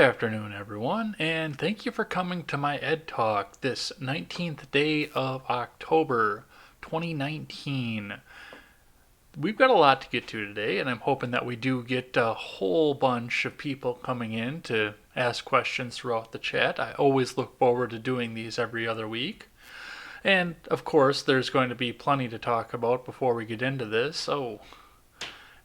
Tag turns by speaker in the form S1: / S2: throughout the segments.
S1: afternoon, everyone, and thank you for coming to my Ed Talk this 19th day of October 2019. We've got a lot to get to today, and I'm hoping that we do get a whole bunch of people coming in to ask questions throughout the chat. I always look forward to doing these every other week. And of course, there's going to be plenty to talk about before we get into this, so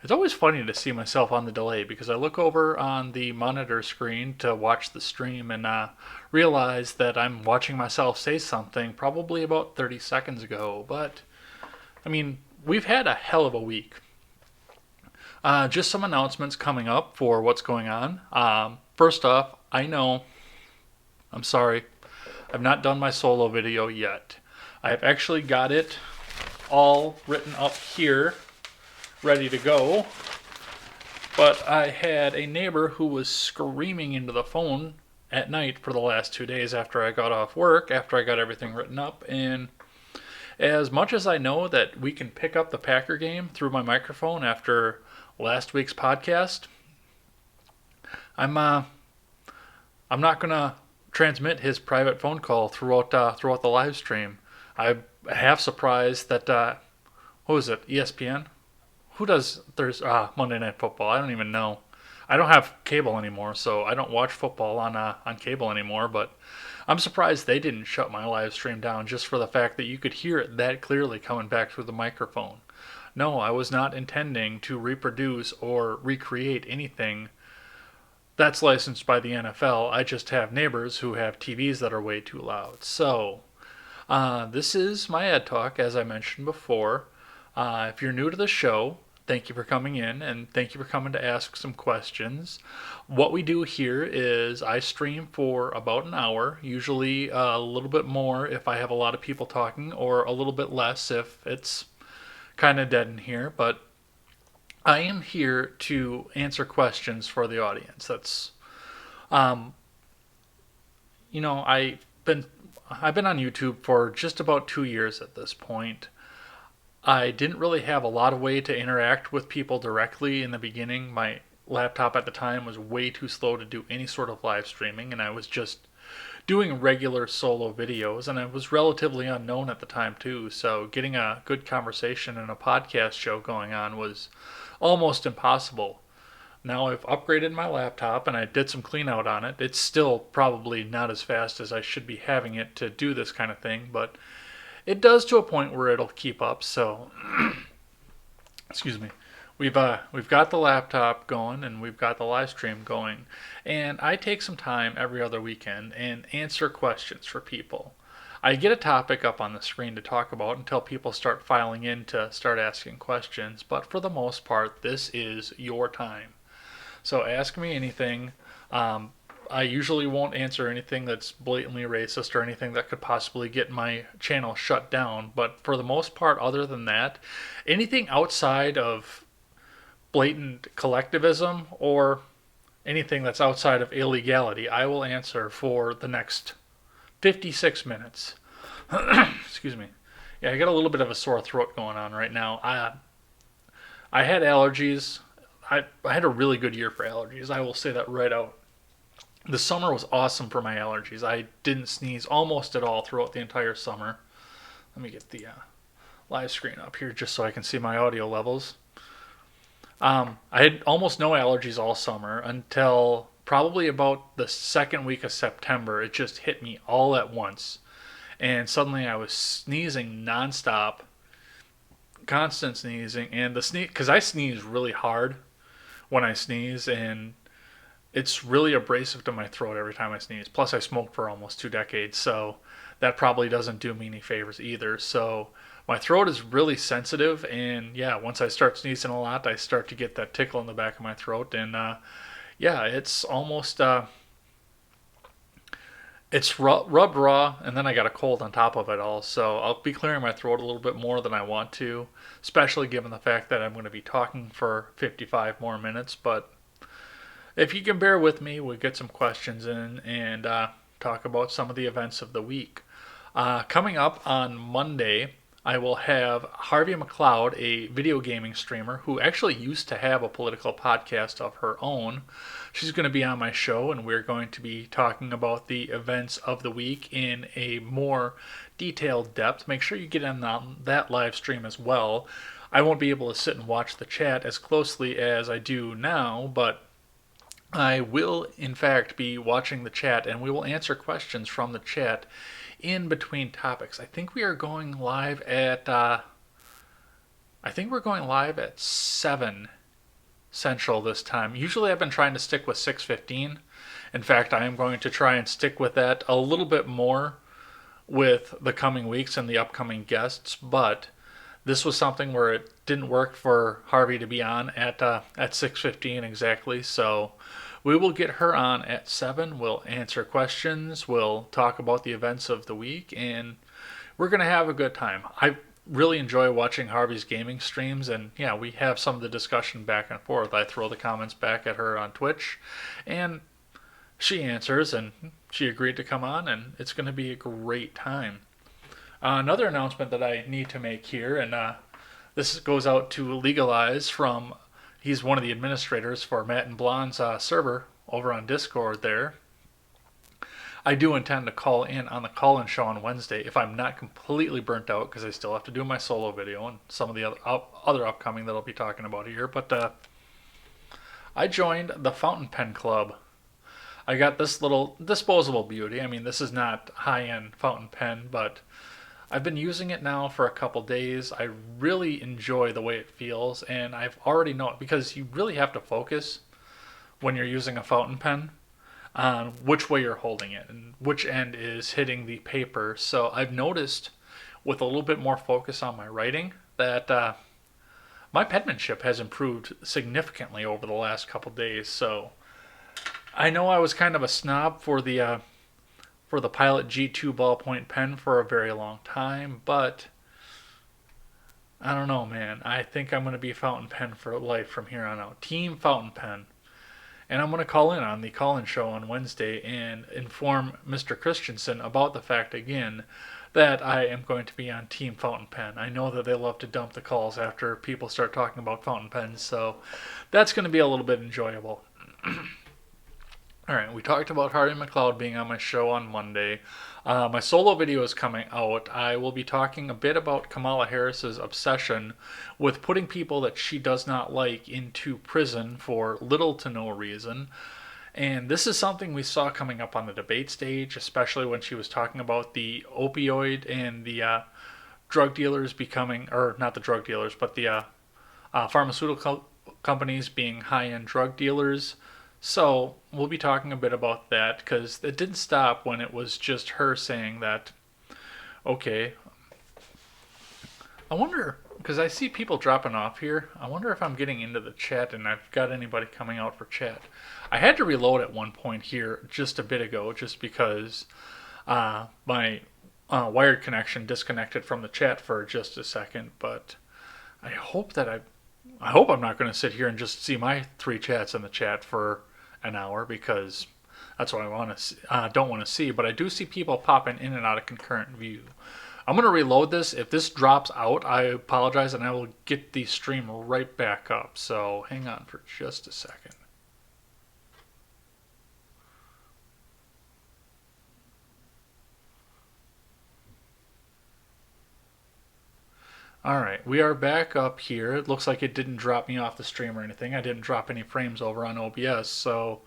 S1: it's always funny to see myself on the delay because I look over on the monitor screen to watch the stream and realize that I'm watching myself say something probably about 30 seconds ago. But, I mean, we've had a hell of a week. Just some announcements coming up for what's going on. First off, I'm sorry, I've not done my solo video yet. I've actually got it all written up here, ready to go, but I had a neighbor who was screaming into the phone at night for the last 2 days after I got off work, after I got everything written up. And as much as I know that we can pick up the Packer game through my microphone after last week's podcast, I'm not gonna transmit his private phone call throughout the live stream. I'm half surprised that what was it, ESPN? Who does Monday Night Football? I don't even know. I don't have cable anymore, so I don't watch football on cable anymore. But I'm surprised they didn't shut my live stream down just for the fact that you could hear it that clearly coming back through the microphone. No, I was not intending to reproduce or recreate anything that's licensed by the NFL. I just have neighbors who have TVs that are way too loud. So this is my Ed Talk, as I mentioned before. If you're new to the show, thank you for coming in and thank you for coming to ask some questions. What we do here is I stream for about an hour, usually a little bit more if I have a lot of people talking, or a little bit less if it's kind of dead in here. But I am here to answer questions for the audience. That's, I've been on YouTube for just about 2 years at this point. I didn't really have a lot of way to interact with people directly in the beginning. My laptop at the time was way too slow to do any sort of live streaming, and I was just doing regular solo videos, and I was relatively unknown at the time too, so getting a good conversation and a podcast show going on was almost impossible. Now I've upgraded my laptop and I did some clean out on it. It's still probably not as fast as I should be having it to do this kind of thing, but it does to a point where it'll keep up. So, excuse me. We've got the laptop going and we've got the live stream going, and I take some time every other weekend and answer questions for people. I get a topic up on the screen to talk about until people start filing in to start asking questions, but for the most part, this is your time. So ask me anything. I usually won't answer anything that's blatantly racist or anything that could possibly get my channel shut down. But for the most part, other than that, anything outside of blatant collectivism or anything that's outside of illegality, I will answer for the next 56 minutes. Excuse me. Yeah, I got a little bit of a sore throat going on right now. I had allergies. I had a really good year for allergies. I will say that right out. The summer was awesome for my allergies. I didn't sneeze almost at all throughout the entire summer. Let me get the live screen up here just so I can see my audio levels. I had almost no allergies all summer until probably about the second week of September. It just hit me all at once. And suddenly I was sneezing nonstop, constant sneezing. And the sneeze, because I sneeze really hard when I sneeze, and it's really abrasive to my throat every time I sneeze. Plus, I smoked for almost 2 decades, so that probably doesn't do me any favors either. So my throat is really sensitive, and yeah, once I start sneezing a lot, I start to get that tickle in the back of my throat, and yeah, it's almost it's rubbed raw, and then I got a cold on top of it all. So I'll be clearing my throat a little bit more than I want to, especially given the fact that I'm going to be talking for 55 more minutes. But if you can bear with me, we'll get some questions in and talk about some of the events of the week. Coming up on Monday, I will have Harvey McLeod, a video gaming streamer who actually used to have a political podcast of her own. She's going to be on my show, and we're going to be talking about the events of the week in a more detailed depth. Make sure you get in on that live stream as well. I won't be able to sit and watch the chat as closely as I do now, but I will, in fact, be watching the chat, and we will answer questions from the chat in between topics. I think we are going live at. I think we're going live at 7 Central this time. Usually, I've been trying to stick with 6:15. In fact, I am going to try and stick with that a little bit more with the coming weeks and the upcoming guests, but this was something where it didn't work for Harvey to be on at 6:15 exactly, so we will get her on at 7. We'll answer questions, we'll talk about the events of the week, and we're going to have a good time. I really enjoy watching Harvey's gaming streams, and yeah, we have some of the discussion back and forth. I throw the comments back at her on Twitch, and she answers, and she agreed to come on, and it's going to be a great time. Another announcement that I need to make here, and this goes out to Legalize from, he's one of the administrators for Matt and Blonde's server over on Discord there. I do intend to call in on the call-in show on Wednesday if I'm not completely burnt out, because I still have to do my solo video and some of the other upcoming that I'll be talking about here. But I joined the Fountain Pen Club. I got this little disposable beauty. I mean, this is not high-end fountain pen, but I've been using it now for a couple days. I really enjoy the way it feels, and I've already known, because you really have to focus when you're using a fountain pen on which way you're holding it and which end is hitting the paper. So I've noticed with a little bit more focus on my writing that my penmanship has improved significantly over the last couple days. So I know I was kind of a snob for the Pilot G2 ballpoint pen for a very long time, but I don't know, man. I think I'm going to be fountain pen for life from here on out. Team fountain pen. And I'm going to call in on the call-in show on Wednesday and inform Mr. Christensen about the fact again that I am going to be on Team Fountain Pen. I know that they love to dump the calls after people start talking about fountain pens, so that's going to be a little bit enjoyable. All right, we talked about Harvey McLeod being on my show on Monday. My solo video is coming out. I will be talking a bit about Kamala Harris's obsession with putting people that she does not like into prison for little to no reason. And this is something we saw coming up on the debate stage, especially when she was talking about the opioid and the drug dealers becoming, or not the drug dealers, but the pharmaceutical companies being high-end drug dealers. So we'll be talking a bit about that, because it didn't stop when it was just her saying that, okay, I wonder, because I see people dropping off here, I wonder if I'm getting into the chat and I've got anybody coming out for chat. I had to reload at one point here just a bit ago, just because my wired connection disconnected from the chat for just a second, but I hope I'm not going to sit here and just see my 3 chats in the chat for an hour, because that's what I don't want to see. But I do see people popping in and out of concurrent view. I'm going to reload this. If this drops out, I apologize, and I will get the stream right back up. So hang on for just a second. Alright, we are back up here. It looks like it didn't drop me off the stream or anything. I didn't drop any frames over on OBS, so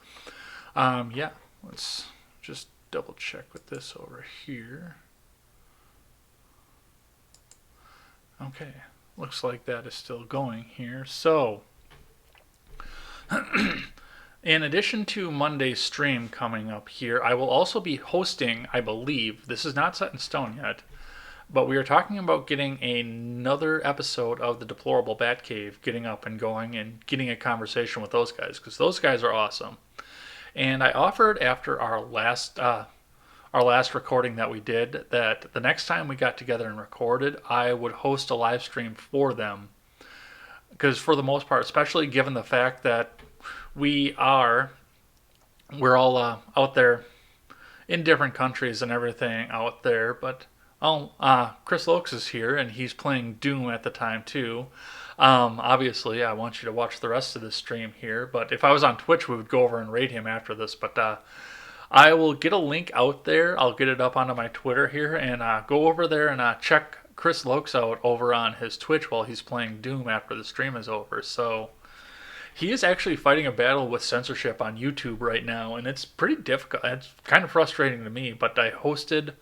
S1: yeah, let's just double check with this over here. Okay, looks like that is still going here. So, in addition to Monday's stream coming up here, I will also be hosting, I believe, this is not set in stone yet, but we are talking about getting another episode of the Deplorable Batcave getting up and going and getting a conversation with those guys, because those guys are awesome. And I offered after our last recording that we did that the next time we got together and recorded, I would host a live stream for them. Because for the most part, especially given the fact that we're all out there in different countries and everything out there, but Chris Lokes is here, and he's playing Doom at the time too. Obviously, I want you to watch the rest of the stream here. But if I was on Twitch, we would go over and raid him after this. But I will get a link out there. I'll get it up onto my Twitter here, and go over there and check Chris Lokes out over on his Twitch while he's playing Doom after the stream is over. So he is actually fighting a battle with censorship on YouTube right now, and it's pretty difficult. It's kind of frustrating to me, but I hosted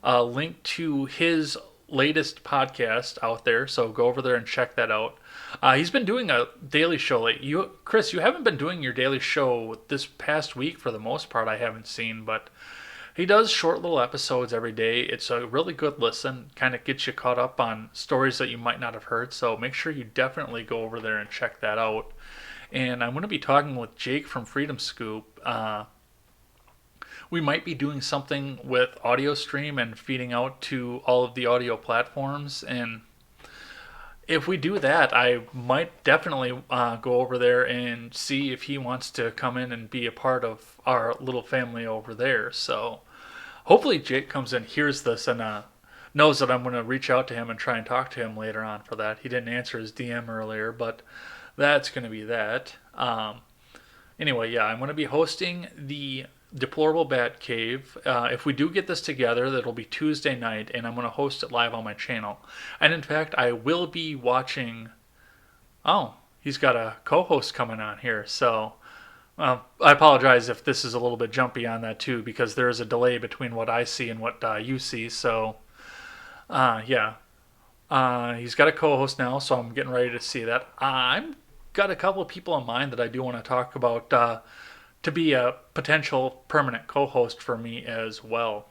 S1: a link to his latest podcast out there, so go over there and check that out. He's been doing a daily show lately. Chris, you haven't been doing your daily show this past week for the most part, I haven't seen, but he does short little episodes every day. It's a really good listen, kind of gets you caught up on stories that you might not have heard, so make sure you definitely go over there and check that out. And I'm going to be talking with Jake from Freedom Scoop. We might be doing something with audio stream and feeding out to all of the audio platforms. And if we do that, I might definitely go over there and see if he wants to come in and be a part of our little family over there. So hopefully Jake comes in, hears this, and knows that I'm going to reach out to him and try and talk to him later on for that. He didn't answer his DM earlier, but that's going to be that. Anyway, yeah, I'm going to be hosting the Deplorable Bat Cave. If we do get this together, that'll be Tuesday night, and I'm going to host it live on my channel. And in fact, I will be watching... Oh, he's got a co-host coming on here, so... I apologize if this is a little bit jumpy on that too, because there is a delay between what I see and what you see, so... yeah. He's got a co-host now, so I'm getting ready to see that. I'm got a couple of people in mind that I do want to talk about to be a potential permanent co-host for me as well.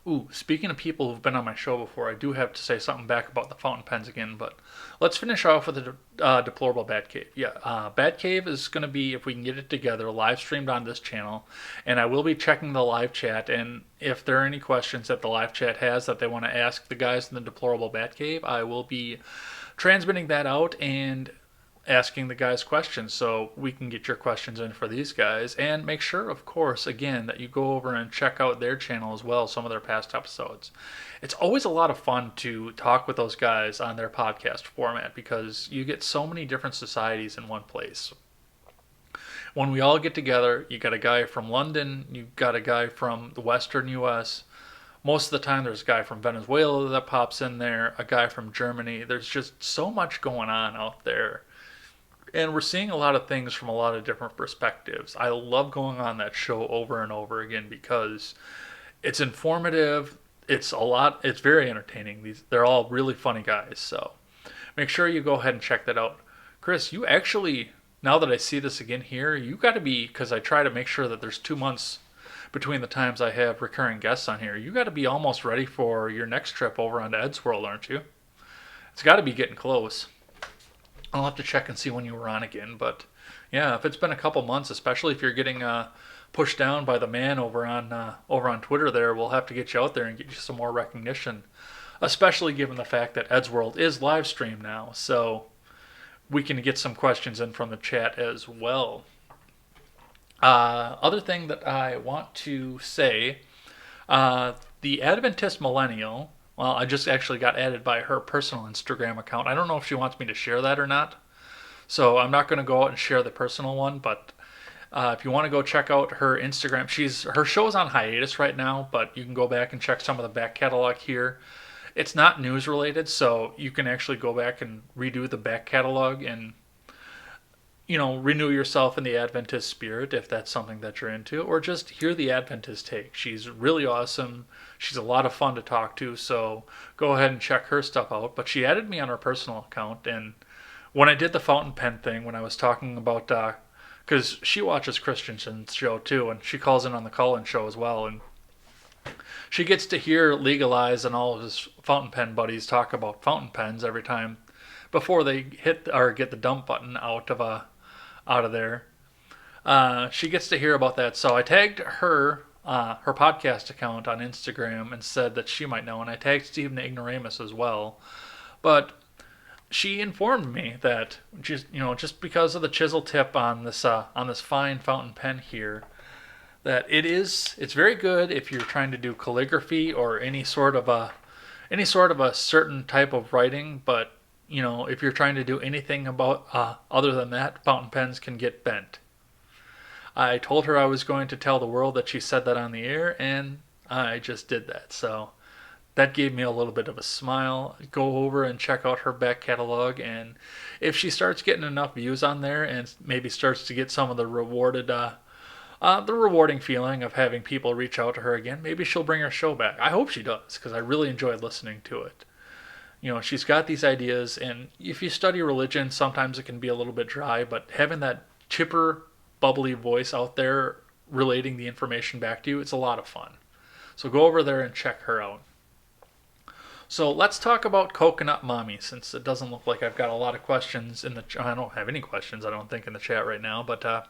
S1: Ooh, speaking of people who've been on my show before, I do have to say something back about the fountain pens again, but let's finish off with the Deplorable Bat Cave. Yeah, Bat Cave is going to be, if we can get it together, live streamed on this channel, and I will be checking the live chat, and if there are any questions that the live chat has that they want to ask the guys in the Deplorable Bat Cave, I will be transmitting that out and asking the guys questions, so we can get your questions in for these guys. And make sure, of course, again, that you go over and check out their channel as well, some of their past episodes. It's always a lot of fun to talk with those guys on their podcast format, because you get so many different societies in one place. When we all get together, you got a guy from London, you got a guy from the Western US. Most of the time there's a guy from Venezuela that pops in there, a guy from Germany. There's just so much going on out there. And we're seeing a lot of things from a lot of different perspectives. I love going on that show over and over again because it's informative. It's very entertaining. They're all really funny guys. So make sure you go ahead and check that out. Chris, you actually, now that I see this again here, you got to be, because I try to make sure that there's 2 months between the times I have recurring guests on here, you got to be almost ready for your next trip over onto Ed's World, aren't you? It's got to be getting close. I'll have to check and see when you were on again, but yeah, if it's been a couple months, especially if you're getting pushed down by the man over on Twitter there, we'll have to get you out there and get you some more recognition, especially given the fact that Ed's World is live streamed now, so we can get some questions in from the chat as well. Other thing that I want to say, the Adventist Millennial, well, I just actually got added by her personal Instagram account. I don't know if she wants me to share that or not, so I'm not going to go out and share the personal one, but if you want to go check out her Instagram, her show's on hiatus right now, but you can go back and check some of the back catalog here. It's not news related, so you can actually go back and redo the back catalog and, you know, renew yourself in the Adventist spirit if that's something that you're into, or just hear the Adventist take. She's really awesome. She's a lot of fun to talk to, so go ahead and check her stuff out. But she added me on her personal account, and when I did the fountain pen thing, when I was talking about, because she watches Christensen's show too, and she calls in on the call-in show as well, and she gets to hear Legalize and all of his fountain pen buddies talk about fountain pens every time before they hit or get the dump button out of there. She gets to hear about that, so I tagged her podcast account on Instagram and said that she might know, and I tagged Stephen Ignoramus as well. But she informed me that just because of the chisel tip on this fine fountain pen here, that it's very good if you're trying to do calligraphy or any sort of a certain type of writing, but if you're trying to do anything about other than that, fountain pens can get bent. I told her I was going to tell the world that she said that on the air, and I just did that. So that gave me a little bit of a smile. Go over and check out her back catalog, and if she starts getting enough views on there and maybe starts to get some of the rewarding feeling of having people reach out to her again, maybe she'll bring her show back. I hope she does, because I really enjoyed listening to it. She's got these ideas, and if you study religion, sometimes it can be a little bit dry, but having that chipper, bubbly voice out there relating the information back to you, it's a lot of fun. So go over there and check her out. So let's talk about Coconut Mommy, since it doesn't look like I've got a lot of questions I don't have any questions, I don't think, in the chat right now, but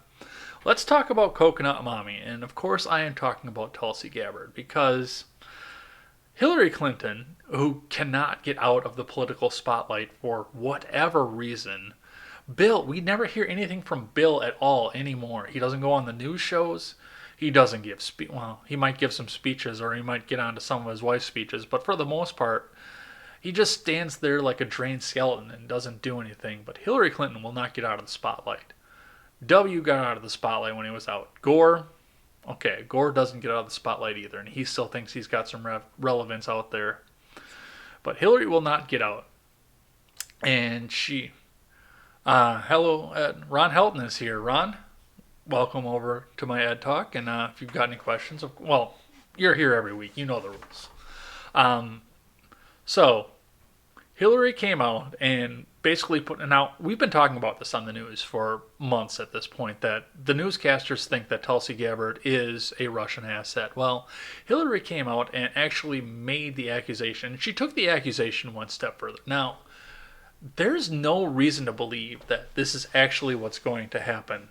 S1: let's talk about Coconut Mommy. And of course I am talking about Tulsi Gabbard, because Hillary Clinton, who cannot get out of the political spotlight for whatever reason. Bill, we never hear anything from Bill at all anymore. He doesn't go on the news shows. He doesn't give he might give some speeches, or he might get onto some of his wife's speeches, but for the most part, he just stands there like a drained skeleton and doesn't do anything. But Hillary Clinton will not get out of the spotlight. W got out of the spotlight when he was out. Gore doesn't get out of the spotlight either, and he still thinks he's got some relevance out there. But Hillary will not get out. And hello, Ron Helton is here. Ron, welcome over to my Ed Talk, and if you've got any questions, you're here every week. You know the rules. So, Hillary came out and basically we've been talking about this on the news for months at this point, that the newscasters think that Tulsi Gabbard is a Russian asset. Well, Hillary came out and actually made the accusation. She took the accusation one step further. Now, there's no reason to believe that this is actually what's going to happen.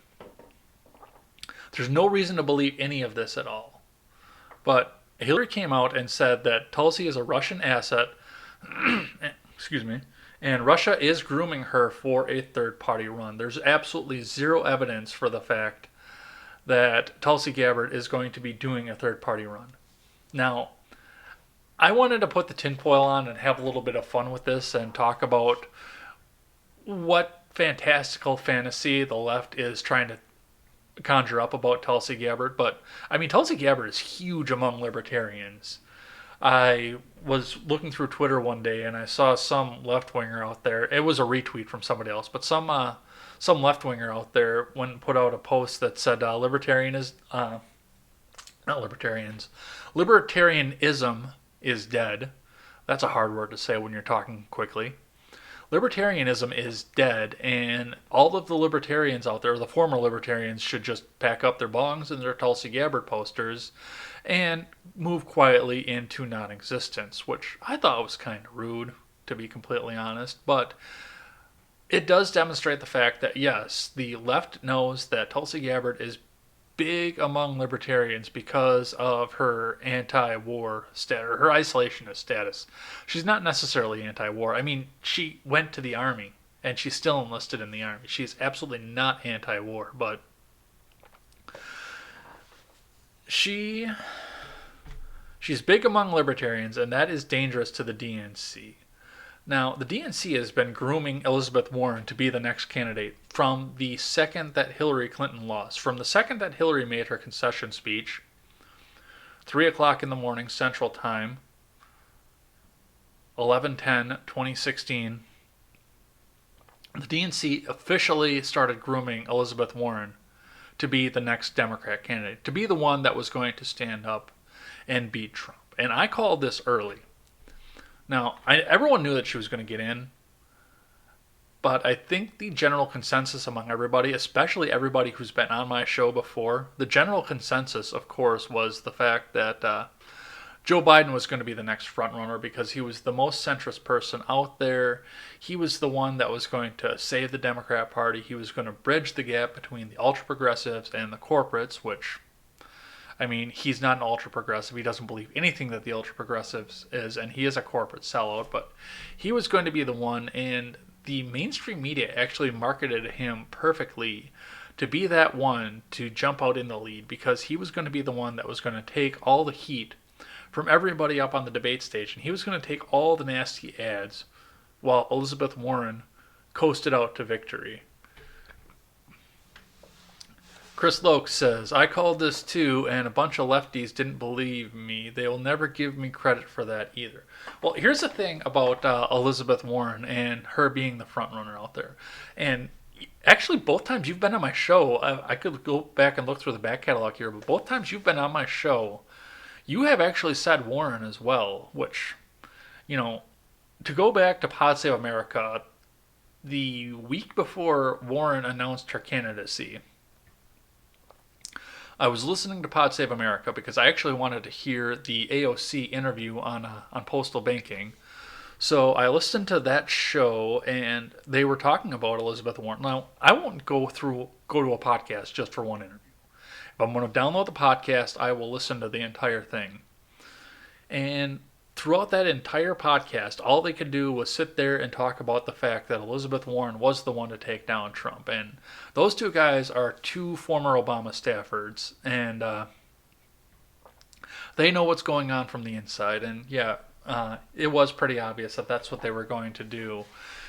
S1: There's no reason to believe any of this at all. But Hillary came out and said that Tulsi is a Russian asset, excuse me, and Russia is grooming her for a third-party run. There's absolutely zero evidence for the fact that Tulsi Gabbard is going to be doing a third-party run. Now, I wanted to put the tinfoil on and have a little bit of fun with this and talk about what fantastical fantasy the left is trying to conjure up about Tulsi Gabbard. But, Tulsi Gabbard is huge among libertarians. I was looking through Twitter one day and I saw some left-winger out there. It was a retweet from somebody else, but some left-winger out there put out a post that said libertarianism is dead. That's a hard word to say when you're talking quickly. Libertarianism is dead, and all of the libertarians out there, the former libertarians, should just pack up their bongs and their Tulsi Gabbard posters and move quietly into non-existence, which I thought was kind of rude, to be completely honest. But it does demonstrate the fact that, yes, the left knows that Tulsi Gabbard is big among libertarians because of her anti-war status, or her isolationist status. She's not necessarily anti-war. She went to the army, and she's still enlisted in the army. She's absolutely not anti-war, but she's big among libertarians, and that is dangerous to the DNC. Now, the DNC has been grooming Elizabeth Warren to be the next candidate from the second that Hillary Clinton lost. From the second that Hillary made her concession speech, 3 o'clock in the morning Central Time, 11/10/2016, the DNC officially started grooming Elizabeth Warren to be the next Democrat candidate, to be the one that was going to stand up and beat Trump. And I called this early. Now, everyone knew that she was going to get in, but I think the general consensus among everybody, especially everybody who's been on my show before, the general consensus, of course, was the fact that Joe Biden was going to be the next frontrunner because he was the most centrist person out there. He was the one that was going to save the Democrat Party. He was going to bridge the gap between the ultra-progressives and the corporates, which, he's not an ultra-progressive. He doesn't believe anything that the ultra-progressives is, and he is a corporate sellout, but he was going to be the one, and the mainstream media actually marketed him perfectly to be that one to jump out in the lead, because he was going to be the one that was going to take all the heat from everybody up on the debate stage, and he was going to take all the nasty ads while Elizabeth Warren coasted out to victory. Chris Loke says, I called this too, and a bunch of lefties didn't believe me. They will never give me credit for that either. Well, here's the thing about Elizabeth Warren and her being the front runner out there. And actually, both times you've been on my show, I could go back and look through the back catalog here, but both times you've been on my show, you have actually said Warren as well, which, to go back to Pod Save America, the week before Warren announced her candidacy, I was listening to Pod Save America because I actually wanted to hear the AOC interview on postal banking. So I listened to that show, and they were talking about Elizabeth Warren. Now, I won't go to a podcast just for one interview. If I'm going to download the podcast, I will listen to the entire thing. And throughout that entire podcast, all they could do was sit there and talk about the fact that Elizabeth Warren was the one to take down Trump. And those two guys are two former Obama staffers, and they know what's going on from the inside. And yeah, it was pretty obvious that that's what they were going to do.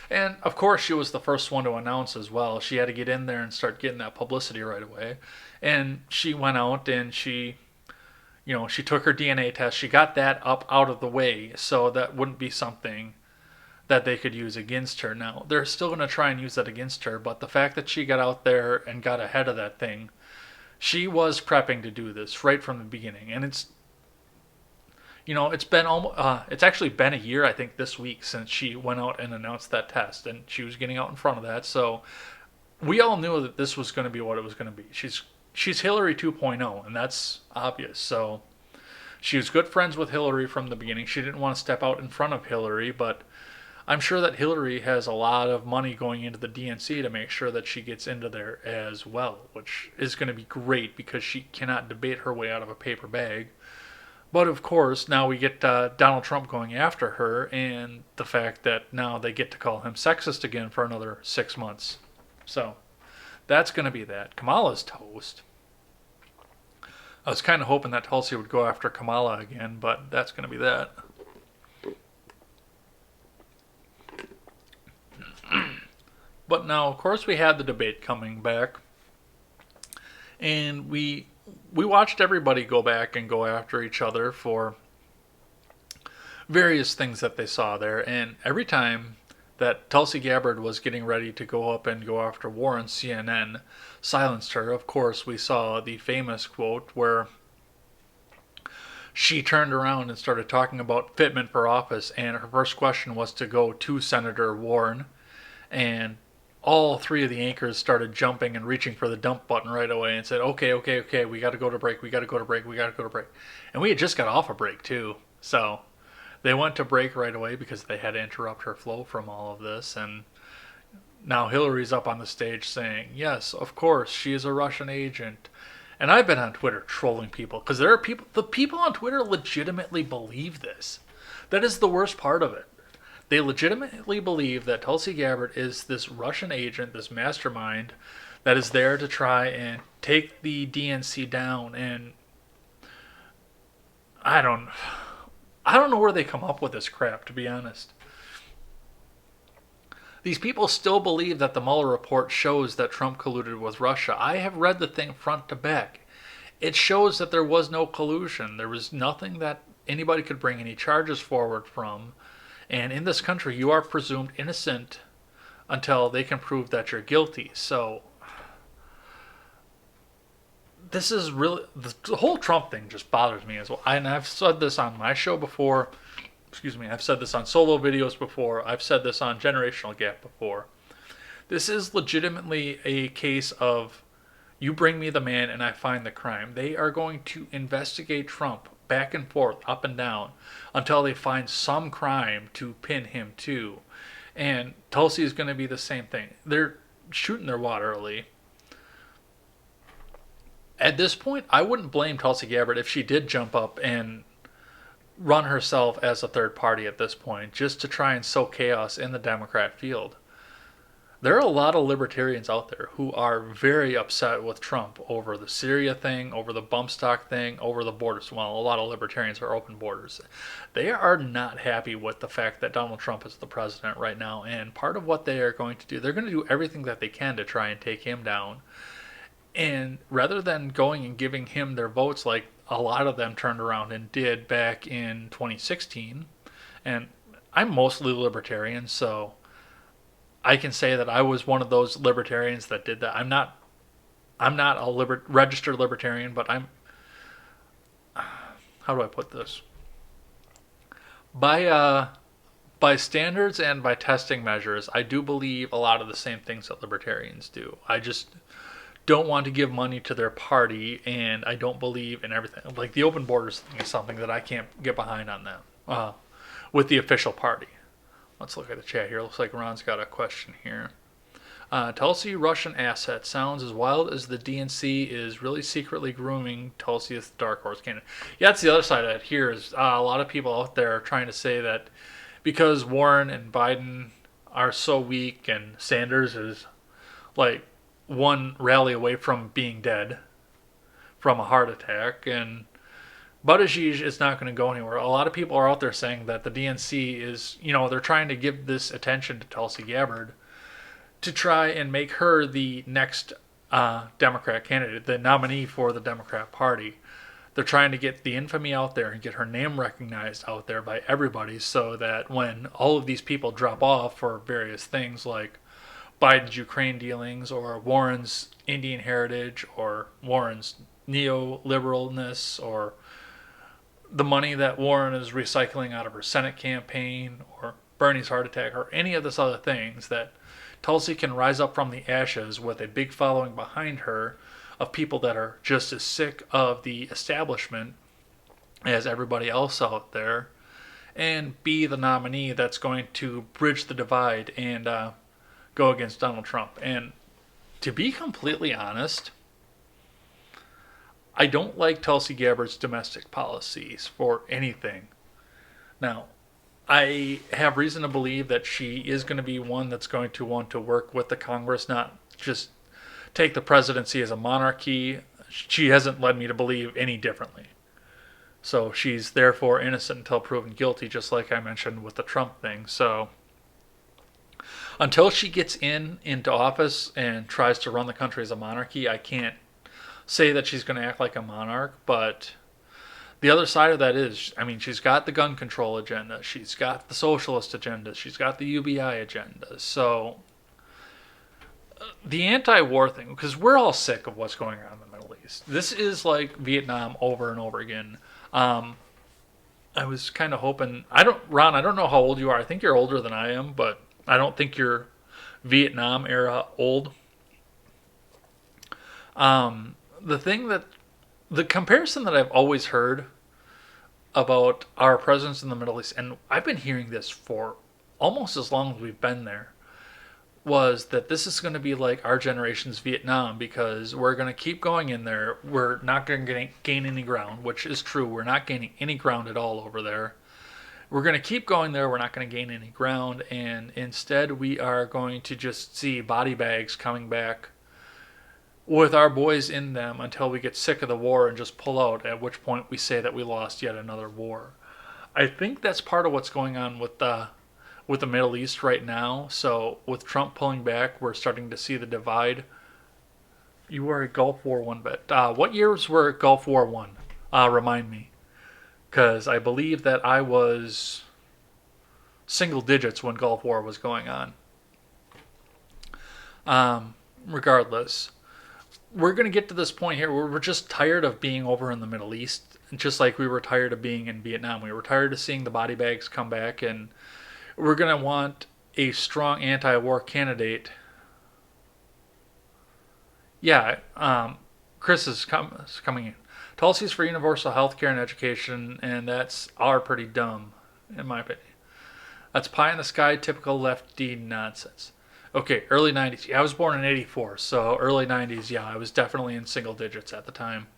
S1: And of course, she was the first one to announce as well. She had to get in there and start getting that publicity right away. And she went out and she took her DNA test. She got that up out of the way so that wouldn't be something that they could use against her. Now, they're still going to try and use that against her, but the fact that she got out there and got ahead of that thing, she was prepping to do this right from the beginning. And it's actually been a year, I think, this week since she went out and announced that test, and she was getting out in front of that. So we all knew that this was going to be what it was going to be. She's Hillary 2.0, and that's obvious. So she was good friends with Hillary from the beginning. She didn't want to step out in front of Hillary, but I'm sure that Hillary has a lot of money going into the DNC to make sure that she gets into there as well, which is going to be great because she cannot debate her way out of a paper bag. But of course, now we get Donald Trump going after her, and the fact that now they get to call him sexist again for another 6 months. So that's going to be that. Kamala's toast. I was kind of hoping that Tulsi would go after Kamala again, but that's going to be that. But now, of course, we had the debate coming back, and we watched everybody go back and go after each other for various things that they saw there, and every time that Tulsi Gabbard was getting ready to go up and go after Warren, CNN silenced her. Of course, we saw the famous quote where she turned around and started talking about fitment for office, and her first question was to go to Senator Warren, and all three of the anchors started jumping and reaching for the dump button right away and said, okay, we got to go to break, And we had just got off a break, too. So they went to break right away because they had to interrupt her flow from all of this. And now Hillary's up on the stage saying, yes, of course, she is a Russian agent. And I've been on Twitter trolling people because the people on Twitter legitimately believe this. That is the worst part of it. They legitimately believe that Tulsi Gabbard is this Russian agent, this mastermind that is there to try and take the DNC down. And I don't know where they come up with this crap, to be honest. These people still believe that the Mueller report shows that Trump colluded with Russia. I have read the thing front to back. It shows that there was no collusion. There was nothing that anybody could bring any charges forward from. And in this country, you are presumed innocent until they can prove that you're guilty. So this is really, the whole Trump thing just bothers me as well. And I've said this on my show before. I've said this on solo videos before. I've said this on Generational Gap before. This is legitimately a case of you bring me the man and I find the crime. They are going to investigate Trump back and forth, up and down, until they find some crime to pin him to. And Tulsi is going to be the same thing. They're shooting their wad early. At this point, I wouldn't blame Tulsi Gabbard if she did jump up and run herself as a third party at this point, just to try and sow chaos in the Democrat field. There are a lot of libertarians out there who are very upset with Trump over the Syria thing, over the bump stock thing, over the borders. Well, a lot of libertarians are open borders. They are not happy with the fact that Donald Trump is the president right now. And part of what they are going to do, they're going to do everything that they can to try and take him down. And rather than going and giving him their votes like a lot of them turned around and did back in 2016, and I'm mostly libertarian, so I can say that I was one of those libertarians that did that. I'm not a registered libertarian, but I'm, how do I put this? By by standards and by testing measures, I do believe a lot of the same things that libertarians do. I just don't want to give money to their party, and I don't believe in everything. Like the open borders thing is something that I can't get behind on that with the official party. Let's look at the chat here. Looks like Ron's got a question here. Tulsi Russian asset sounds as wild as the DNC is really secretly grooming Tulsi as the dark horse candidate. Yeah, that's the other side of it. Here is a lot of people out there are trying to say that because Warren and Biden are so weak and Sanders is like one rally away from being dead from a heart attack, and Buttigieg is not going to go anywhere. A lot of people are out there saying that the DNC is, they're trying to give this attention to Tulsi Gabbard to try and make her the next Democrat candidate, the nominee for the Democrat Party. They're trying to get the infamy out there and get her name recognized out there by everybody so that when all of these people drop off for various things like Biden's Ukraine dealings or Warren's Indian heritage or Warren's neoliberalness or the money that Warren is recycling out of her Senate campaign or Bernie's heart attack or any of this other things, that Tulsi can rise up from the ashes with a big following behind her of people that are just as sick of the establishment as everybody else out there and be the nominee that's going to bridge the divide and go against Donald Trump. And to be completely honest, I don't like Tulsi Gabbard's domestic policies for anything. Now, I have reason to believe that she is going to be one that's going to want to work with the Congress, not just take the presidency as a monarchy. She hasn't led me to believe any differently. So she's therefore innocent until proven guilty, just like I mentioned with the Trump thing. So until she gets into office and tries to run the country as a monarchy, I can't say that she's going to act like a monarch. But the other side of that is, she's got the gun control agenda, she's got the socialist agenda, she's got the UBI agenda. So the anti-war thing, because we're all sick of what's going on in the Middle East. This is like Vietnam over and over again. I was kind of hoping, Ron, I don't know how old you are. I think you're older than I am, but I don't think you're Vietnam era old. The comparison that I've always heard about our presence in the Middle East, and I've been hearing this for almost as long as we've been there, was that this is going to be like our generation's Vietnam, because we're going to keep going in there. We're not going to gain any ground, which is true. We're not gaining any ground at all over there. We're going to keep going there. We're not going to gain any ground. And instead, we are going to just see body bags coming back with our boys in them until we get sick of the war and just pull out, at which point we say that we lost yet another war. I think that's part of what's going on with the Middle East right now. So with Trump pulling back, we're starting to see the divide. You were at Gulf War One, but what years were Gulf War One? Remind me, because I believe that I was single digits when Gulf War was going on. Regardless, we're going to get to this point here where we're just tired of being over in the Middle East, just like we were tired of being in Vietnam. We were tired of seeing the body bags come back, and we're going to want a strong anti-war candidate. Yeah, Chris is coming in. Tulsi's for universal health care and education, and that's pretty dumb, in my opinion. That's pie in the sky, typical lefty nonsense. Okay, early 90s. Yeah, I was born in 84, so early 90s, yeah, I was definitely in single digits at the time.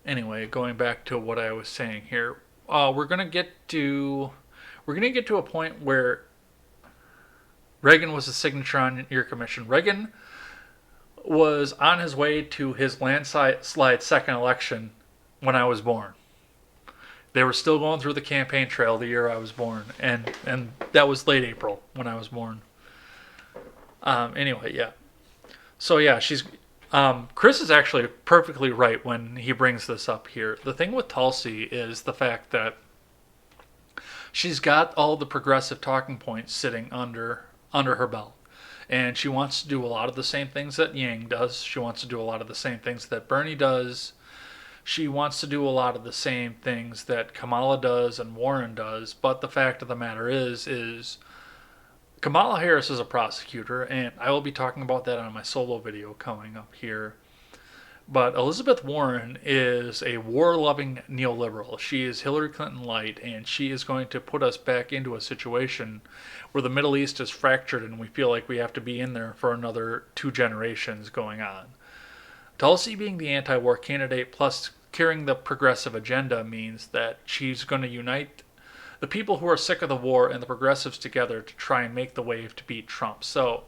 S1: Anyway, going back to what I was saying here, we're gonna get to a point where Reagan was the signature on your commission. Reagan was on his way to his landslide second election when I was born. They were still going through the campaign trail the year I was born, and that was late April when I was born. Anyway, yeah. So yeah, she's Chris is actually perfectly right when he brings this up here. The thing with Tulsi is the fact that she's got all the progressive talking points sitting under her belt. And she wants to do a lot of the same things that Yang does. She wants to do a lot of the same things that Bernie does. She wants to do a lot of the same things that Kamala does and Warren does. But the fact of the matter is Kamala Harris is a prosecutor, and I will be talking about that on my solo video coming up here. But Elizabeth Warren is a war-loving neoliberal. She is Hillary Clinton light, and she is going to put us back into a situation where the Middle East is fractured and we feel like we have to be in there for another 2 generations going on. Tulsi being the anti-war candidate plus carrying the progressive agenda means that she's going to unite the people who are sick of the war and the progressives together to try and make the wave to beat Trump. So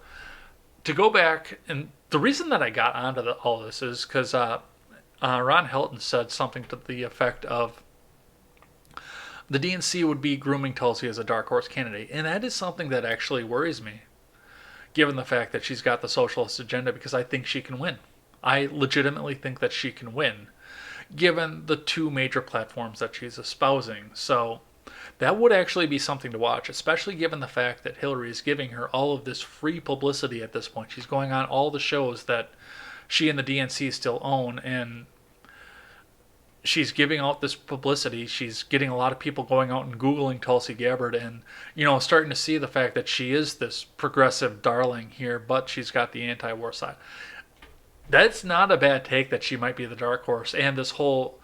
S1: to go back, and the reason that I got onto all this is because Ron Helton said something to the effect of the DNC would be grooming Tulsi as a dark horse candidate, and that is something that actually worries me, given the fact that she's got the socialist agenda, because I think she can win. I legitimately think that she can win, given the 2 major platforms that she's espousing. So that would actually be something to watch, especially given the fact that Hillary is giving her all of this free publicity at this point. She's going on all the shows that she and the DNC still own, and she's giving out this publicity. She's getting a lot of people going out and Googling Tulsi Gabbard and, starting to see the fact that she is this progressive darling here, but she's got the anti-war side. That's not a bad take that she might be the dark horse. And this whole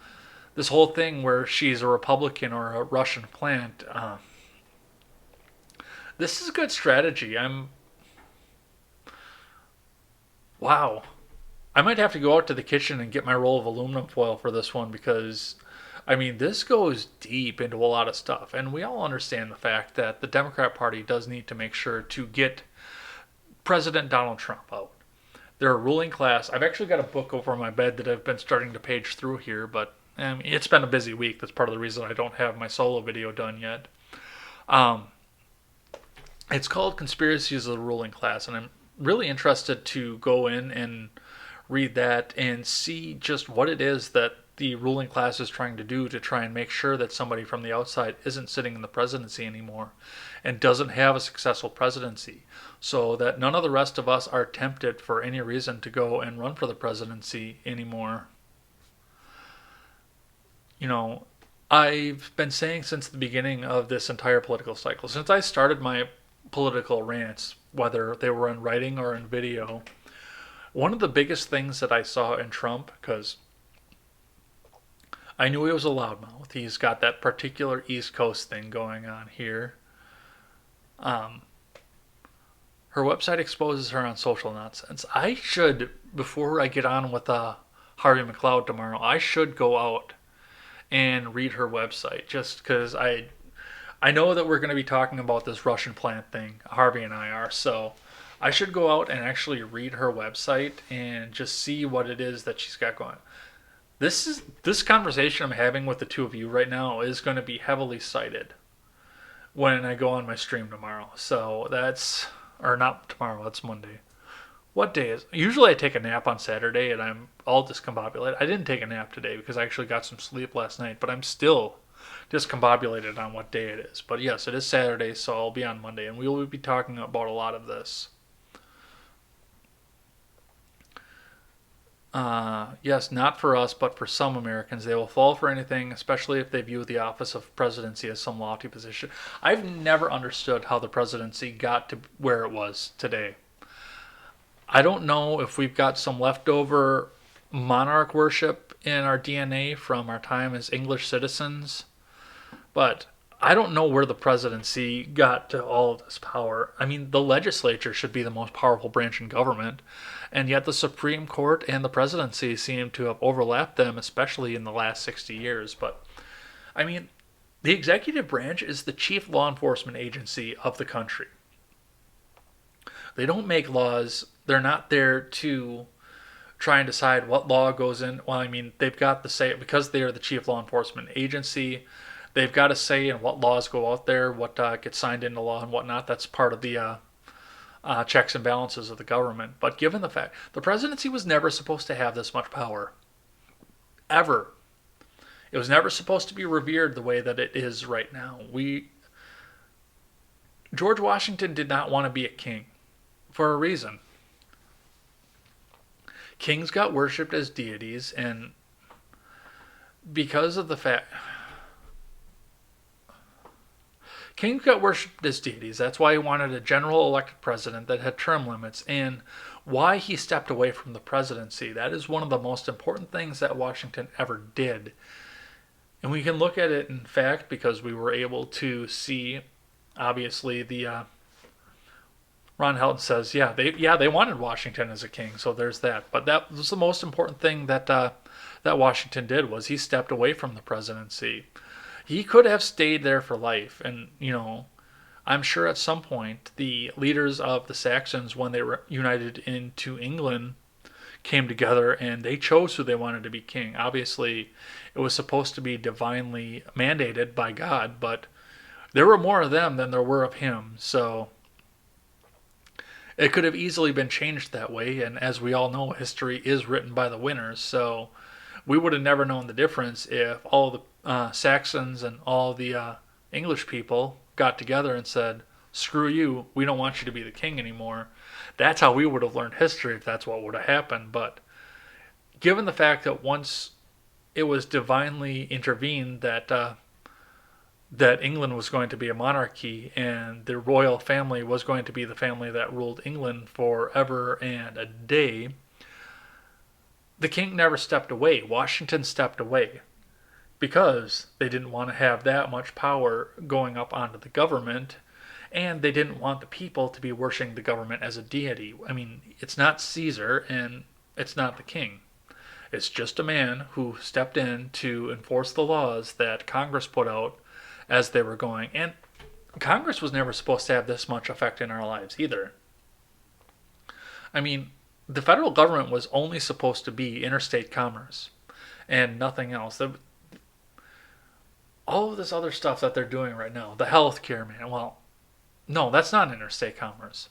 S1: thing where she's a Republican or a Russian plant, this is a good strategy. Wow. I might have to go out to the kitchen and get my roll of aluminum foil for this one, because, this goes deep into a lot of stuff. And we all understand the fact that the Democrat Party does need to make sure to get President Donald Trump out. They're a ruling class. I've actually got a book over my bed that I've been starting to page through here, but it's been a busy week. That's part of the reason I don't have my solo video done yet. It's called Conspiracies of the Ruling Class, and I'm really interested to go in and read that and see just what it is that the ruling class is trying to do to try and make sure that somebody from the outside isn't sitting in the presidency anymore and doesn't have a successful presidency, so that none of the rest of us are tempted for any reason to go and run for the presidency anymore. I've been saying since the beginning of this entire political cycle, since I started my political rants, whether they were in writing or in video, one of the biggest things that I saw in Trump, because I knew he was a loudmouth. He's got that particular East Coast thing going on here. Her website exposes her on social nonsense. I should, before I get on with Harvey McLeod tomorrow, I should go out and read her website, just because I know that we're going to be talking about this Russian plant thing, Harvey and I are, so I should go out and actually read her website and just see what it is that she's got going. This conversation I'm having with the 2 of you right now is going to be heavily cited when I go on my stream tomorrow. So or not tomorrow, that's Monday. What day is? Usually I take a nap on Saturday and I'm all discombobulated. I didn't take a nap today because I actually got some sleep last night, but I'm still discombobulated on what day it is. But yes, it is Saturday, so I'll be on Monday, and we will be talking about a lot of this. Yes, not for us, but for some Americans. They will fall for anything, especially if they view the office of presidency as some lofty position. I've never understood how the presidency got to where it was today. I don't know if we've got some leftover monarch worship in our DNA from our time as English citizens, but I don't know where the presidency got to all of this power. The legislature should be the most powerful branch in government, and yet the Supreme Court and the presidency seem to have overlapped them, especially in the last 60 years. But, the executive branch is the chief law enforcement agency of the country. They don't make laws. They're not there to try and decide what law goes in. Well, I mean, they've got the say because they are the chief law enforcement agency. They've got a say in what laws go out there, what gets signed into law and whatnot. That's part of the checks and balances of the government. But given the fact the presidency was never supposed to have this much power, ever. It was never supposed to be revered the way that it is right now. George Washington did not want to be a king for a reason. Kings got worshipped as deities, and because of the fact kings got worshipped as deities, that's why he wanted a general elected president that had term limits, and why he stepped away from the presidency. That is one of the most important things that Washington ever did. And we can look at it in fact because we were able to see, obviously, the Ron Helton says, they wanted Washington as a king, so there's that. But that was the most important thing that that Washington did, was he stepped away from the presidency. He could have stayed there for life, and I'm sure at some point the leaders of the Saxons, when they were united into England, came together and they chose who they wanted to be king. Obviously, it was supposed to be divinely mandated by God, but there were more of them than there were of him, so it could have easily been changed that way. And as we all know, history is written by the winners, so we would have never known the difference if all the Saxons and all the English people got together and said, screw you, we don't want you to be the king anymore. That's how we would have learned history if that's what would have happened. But given the fact that once it was divinely intervened that England was going to be a monarchy and the royal family was going to be the family that ruled England forever and a day, the king never stepped away. Washington stepped away because they didn't want to have that much power going up onto the government, and they didn't want the people to be worshiping the government as a deity. I mean, it's not Caesar and it's not the king. It's just a man who stepped in to enforce the laws that Congress put out as they were going. And Congress was never supposed to have this much effect in our lives either. I mean, the federal government was only supposed to be interstate commerce and nothing else. All of this other stuff that they're doing right now, the healthcare, man, well, no, that's not interstate commerce.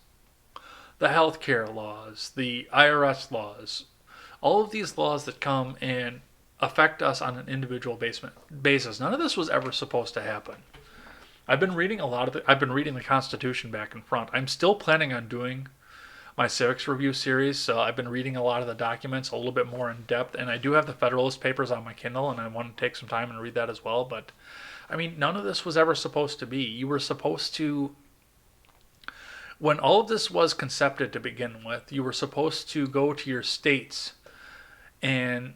S1: The healthcare laws, the IRS laws, all of these laws that come and affect us on an individual basis. None of this was ever supposed to happen. I've been reading the Constitution back and front. I'm still planning on doing my civics review series, so I've been reading a lot of the documents a little bit more in depth, and I do have the Federalist Papers on my Kindle, and I want to take some time and read that as well. But I mean, none of this was ever supposed to be. You were supposed to, when all of this was concepted to begin with, you were supposed to go to your states, and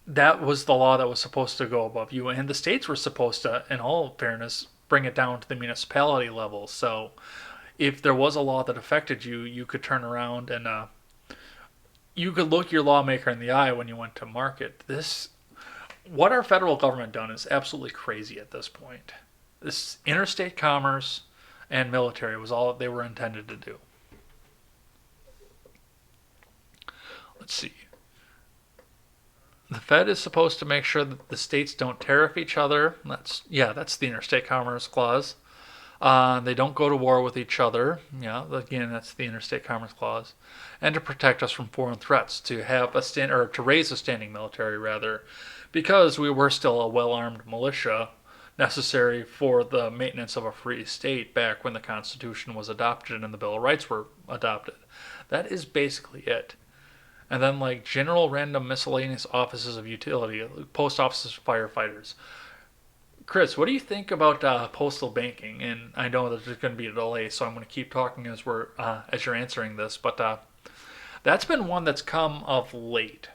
S1: that was the law that was supposed to go above you. And the states were supposed to, in all fairness, bring it down to the municipality level. So if there was a law that affected you, you could turn around and you could look your lawmaker in the eye when you went to market. What our federal government done is absolutely crazy at this point. This interstate commerce and military was all that they were intended to do. Let's see. The Fed is supposed to make sure that the states don't tariff each other. That's the Interstate Commerce Clause. They don't go to war with each other. Yeah, again, that's the Interstate Commerce Clause. And to protect us from foreign threats, to have to raise a standing military rather, because we were still a well-armed militia necessary for the maintenance of a free state back when the Constitution was adopted and the Bill of Rights were adopted. That is basically it. And then like general random miscellaneous offices of utility, post offices, firefighters. Chris, what do you think about postal banking? And I know that there's going to be a delay, so I'm going to keep talking as you're answering this. But that's been one that's come of late.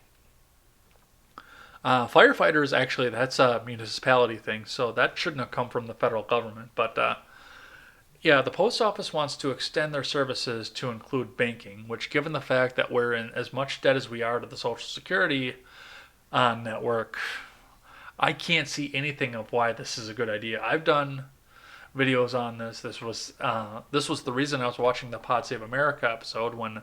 S1: Firefighters, actually, that's a municipality thing, so that shouldn't have come from the federal government. But the post office wants to extend their services to include banking, which, given the fact that we're in as much debt as we are to the Social Security network, I can't see anything of why this is a good idea. I've done videos on this. This was the reason I was watching the Pod Save America episode when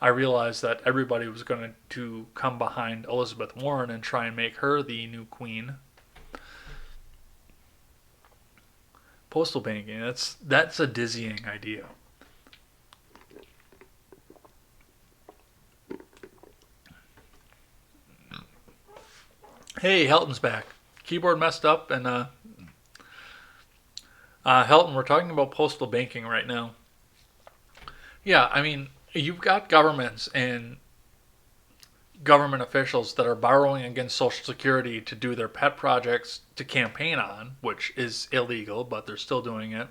S1: I realized that everybody was going to come behind Elizabeth Warren and try and make her the new queen. Postal banking, that's a dizzying idea. Hey, Helton's back. Keyboard messed up, and Helton, we're talking about postal banking right now. Yeah, I mean, you've got governments and government officials that are borrowing against Social Security to do their pet projects to campaign on, which is illegal, but they're still doing it,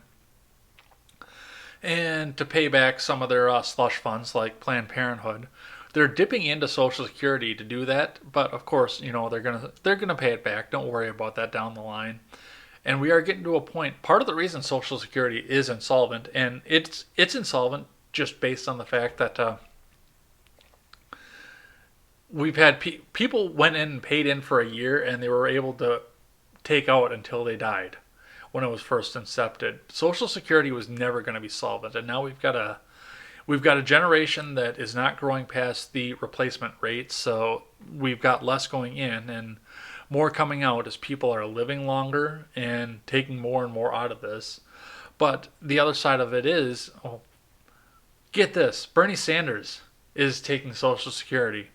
S1: and to pay back some of their slush funds like Planned Parenthood. They're dipping into Social Security to do that, but of course, they're gonna pay it back. Don't worry about that down the line. And we are getting to a point. Part of the reason Social Security is insolvent, and it's insolvent just based on the fact that we've had people went in and paid in for a year, and they were able to take out until they died when it was first incepted. Social Security was never going to be solvent, and now we've got a generation that is not growing past the replacement rate, so we've got less going in and more coming out as people are living longer and taking more and more out of this. But the other side of it is, get this, Bernie Sanders is taking Social Security.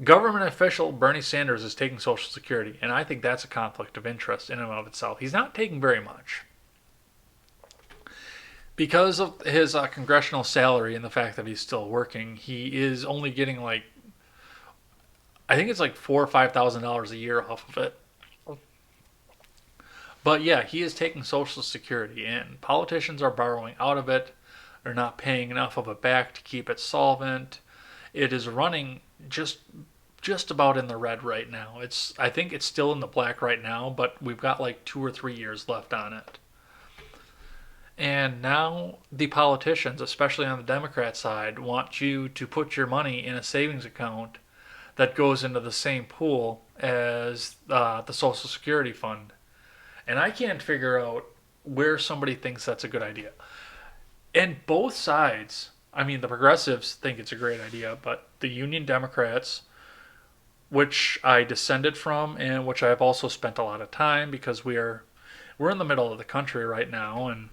S1: Government official Bernie Sanders is taking Social Security, and I think that's a conflict of interest in and of itself. He's not taking very much. Because of his congressional salary and the fact that he's still working, he is only getting I think it's like $4,000 or $5,000 a year off of it. But yeah, he is taking Social Security, and politicians are borrowing out of it. They're not paying enough of it back to keep it solvent. It is running just about in the red right now. I think it's still in the black right now, but we've got like 2 or 3 years left on it. And now the politicians, especially on the Democrat side, want you to put your money in a savings account that goes into the same pool as the Social Security fund. And I can't figure out where somebody thinks that's a good idea. And both sides, I mean, the progressives think it's a great idea, but the Union Democrats, which I descended from and which I've also spent a lot of time because we're in the middle of the country right now, and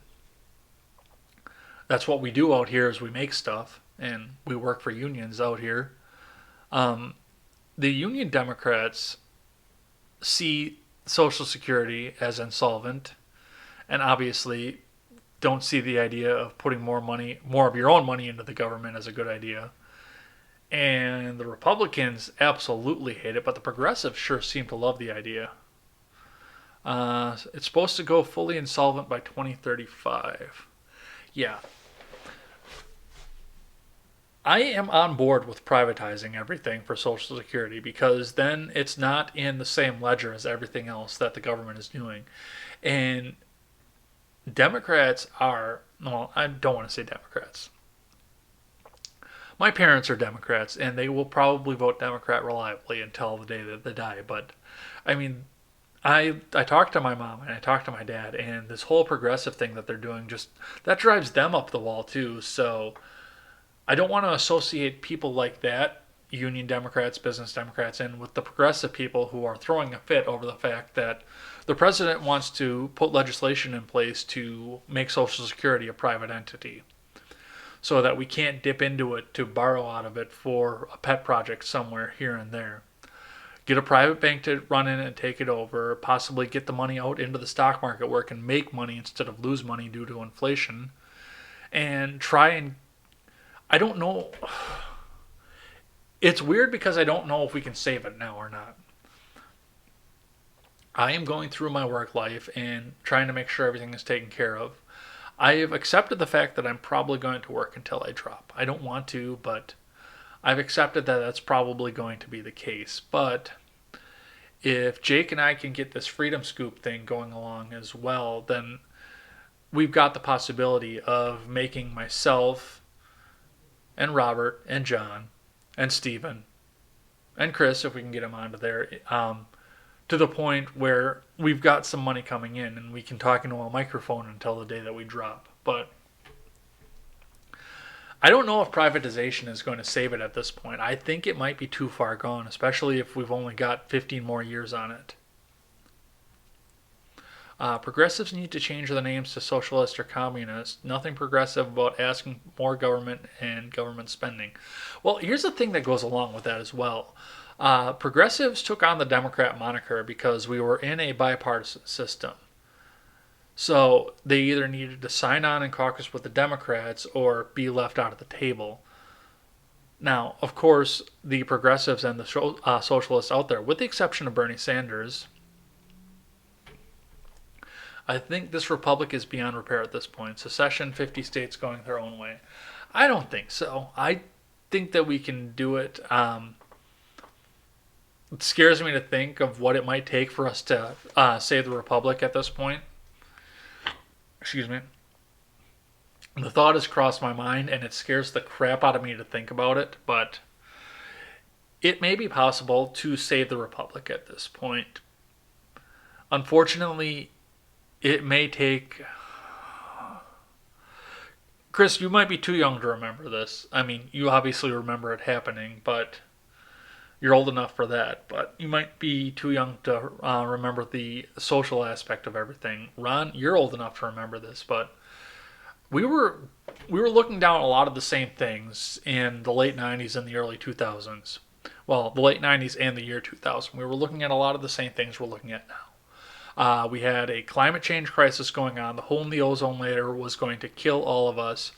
S1: that's what we do out here is we make stuff and we work for unions out here. The Union Democrats see Social Security as insolvent and obviously don't see the idea of putting more of your own money into the government as a good idea. And the Republicans absolutely hate it, but the progressives sure seem to love the idea. It's supposed to go fully insolvent by 2035. Yeah. I am on board with privatizing everything for Social Security because then it's not in the same ledger as everything else that the government is doing. And Democrats are, well, I don't want to say Democrats. My parents are Democrats, and they will probably vote Democrat reliably until the day that they die. But, I mean, I talked to my mom and I talked to my dad, and this whole progressive thing that they're doing that drives them up the wall too. So I don't want to associate people like that, Union Democrats, business Democrats, and with the progressive people who are throwing a fit over the fact that the president wants to put legislation in place to make Social Security a private entity so that we can't dip into it to borrow out of it for a pet project somewhere here and there. Get a private bank to run in and take it over, possibly get the money out into the stock market where it can make money instead of lose money due to inflation, and I don't know. It's weird because I don't know if we can save it now or not. I am going through my work life and trying to make sure everything is taken care of. I have accepted the fact that I'm probably going to work until I drop. I don't want to, but I've accepted that that's probably going to be the case. But if Jake and I can get this Freedom Scoop thing going along as well, then we've got the possibility of making myself and Robert and John and Steven and Chris, if we can get him onto there, to to the point where we've got some money coming in and we can talk into a microphone until the day that we drop. But I don't know if privatization is going to save it at this point. I think it might be too far gone, especially if we've only got 15 more years on it. Progressives need to change their names to socialist or communist. Nothing progressive about asking more government and government spending. Well, here's the thing that goes along with that as well. Progressives took on the Democrat moniker because we were in a bipartisan system. So they either needed to sign on and caucus with the Democrats or be left out of the table. Now, of course, the progressives and the socialists out there, with the exception of Bernie Sanders, I think this republic is beyond repair at this point. Secession, 50 states going their own way. I don't think so. I think that we can do it. It scares me to think of what it might take for us to save the republic at this point. Excuse me. The thought has crossed my mind, and it scares the crap out of me to think about it, but it may be possible to save the republic at this point. Unfortunately, it may take... Chris, you might be too young to remember this. I mean, you obviously remember it happening, but you're old enough for that. But you might be too young to remember the social aspect of everything. Ron, you're old enough to remember this, but we were looking down a lot of the same things in the late 90s and the early 2000s. Well, the late 90s and the year 2000. We were looking at a lot of the same things we're looking at now. We had a climate change crisis going on. The hole in the ozone layer was going to kill all of us.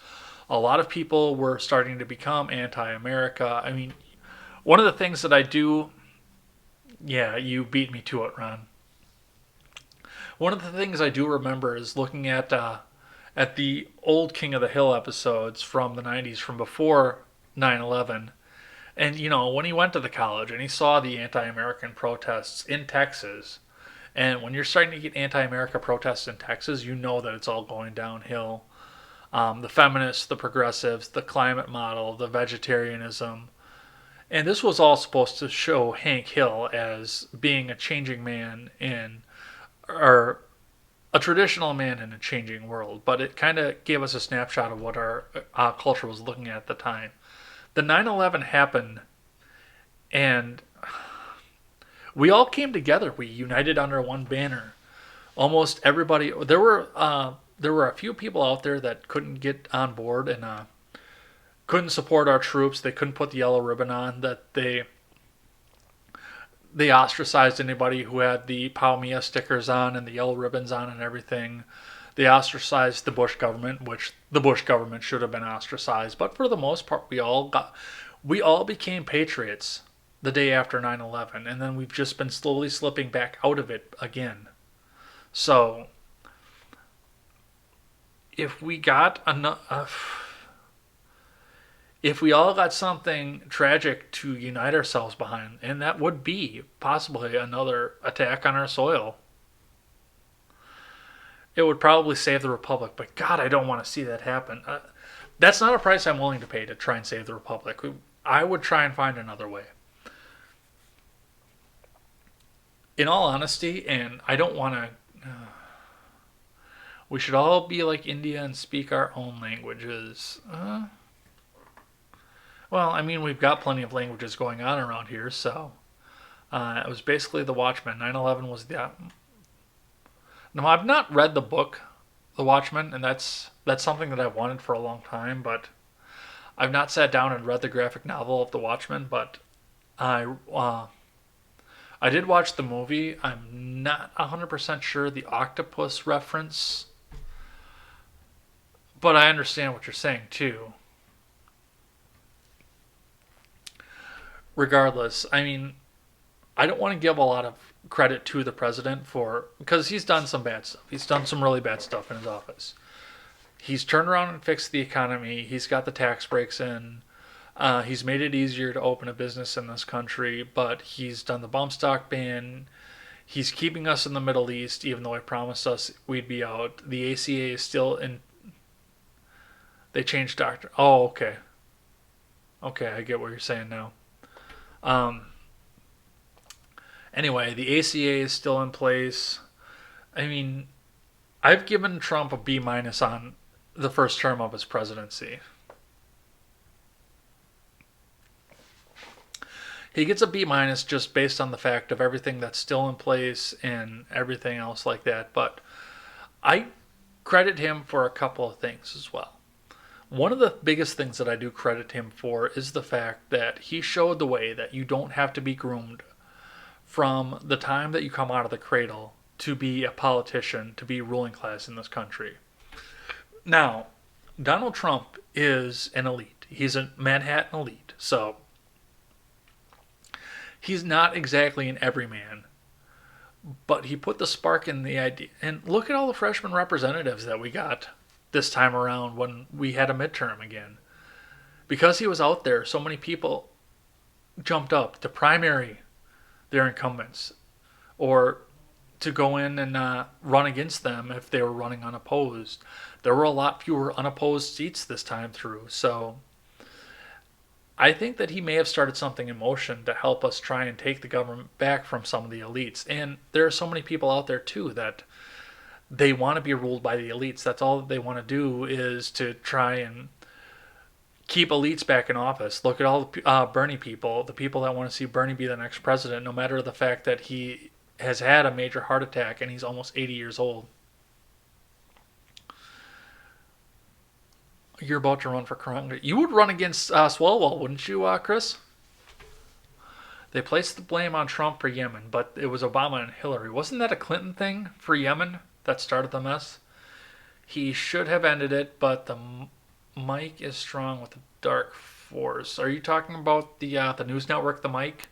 S1: A lot of people were starting to become anti-America. I mean, one of the things that I do... Yeah, you beat me to it, Ron. One of the things I do remember is looking at the old King of the Hill episodes from the 90s, from before 9/11. And, you know, when he went to the college and he saw the anti-American protests in Texas... And when you're starting to get anti-America protests in Texas, you know that it's all going downhill. The feminists, the progressives, the climate model, the vegetarianism. And this was all supposed to show Hank Hill as being a changing man or a traditional man in a changing world. But it kind of gave us a snapshot of what our culture was looking at the time. The 9/11 happened, and we all came together. We united under one banner. Almost everybody. There were a few people out there that couldn't get on board and couldn't support our troops. They couldn't put the yellow ribbon on. That they ostracized anybody who had the Pau Mia stickers on and the yellow ribbons on and everything. They ostracized the Bush government, which the Bush government should have been ostracized. But for the most part, we all became patriots the day after 9/11, and then we've just been slowly slipping back out of it again. So if we all got something tragic to unite ourselves behind, and that would be possibly another attack on our soil, it would probably save the republic. But God, I don't want to see that happen. That's not a price I'm willing to pay to try and save the republic. I would try and find another way. In all honesty, and I don't want to... we should all be like India and speak our own languages. Well, I mean, we've got plenty of languages going on around here, so... it was basically The Watchmen. 9/11 was the... No, I've not read the book, The Watchmen, and that's something that I've wanted for a long time, but I've not sat down and read the graphic novel of The Watchmen, but I did watch the movie. I'm not 100% sure the octopus reference, but I understand what you're saying too. Regardless, I mean, I don't want to give a lot of credit to the president because he's done some bad stuff. He's done some really bad stuff in his office. He's turned around and fixed the economy. He's got the tax breaks in. He's made it easier to open a business in this country, but he's done the bump stock ban. He's keeping us in the Middle East, even though he promised us we'd be out. The ACA is still in... They changed doctor... Oh, okay. Okay, I get what you're saying now. Anyway, the ACA is still in place. I mean, I've given Trump a B minus on the first term of his presidency. He gets a B minus just based on the fact of everything that's still in place and everything else like that. But I credit him for a couple of things as well. One of the biggest things that I do credit him for is the fact that he showed the way that you don't have to be groomed from the time that you come out of the cradle to be a politician, to be ruling class in this country. Now, Donald Trump is an elite. He's a Manhattan elite. So he's not exactly an everyman, but he put the spark in the idea. And look at all the freshman representatives that we got this time around when we had a midterm again. Because he was out there, so many people jumped up to primary their incumbents or to go in and run against them if they were running unopposed. There were a lot fewer unopposed seats this time through. So I think that he may have started something in motion to help us try and take the government back from some of the elites. And there are so many people out there, too, that they want to be ruled by the elites. That's all that they want to do is to try and keep elites back in office. Look at all the Bernie people, the people that want to see Bernie be the next president, no matter the fact that he has had a major heart attack and he's almost 80 years old. You're about to run for Congress. You would run against Swalwell, wouldn't you, Chris? They placed the blame on Trump for Yemen, but it was Obama and Hillary. Wasn't that a Clinton thing for Yemen that started the mess? He should have ended it, but the mic is strong with the dark force. Are you talking about the news network, The Mic?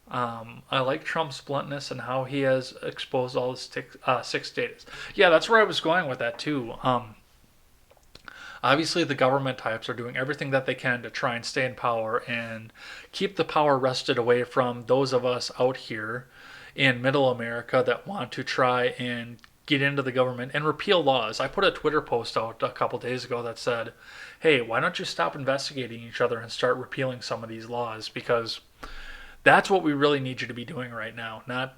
S1: I like Trump's bluntness and how he has exposed all his six states. Yeah, that's where I was going with that, too. Obviously, the government types are doing everything that they can to try and stay in power and keep the power wrested away from those of us out here in middle America that want to try and get into the government and repeal laws. I put a Twitter post out a couple days ago that said, hey, why don't you stop investigating each other and start repealing some of these laws? Because that's what we really need you to be doing right now, not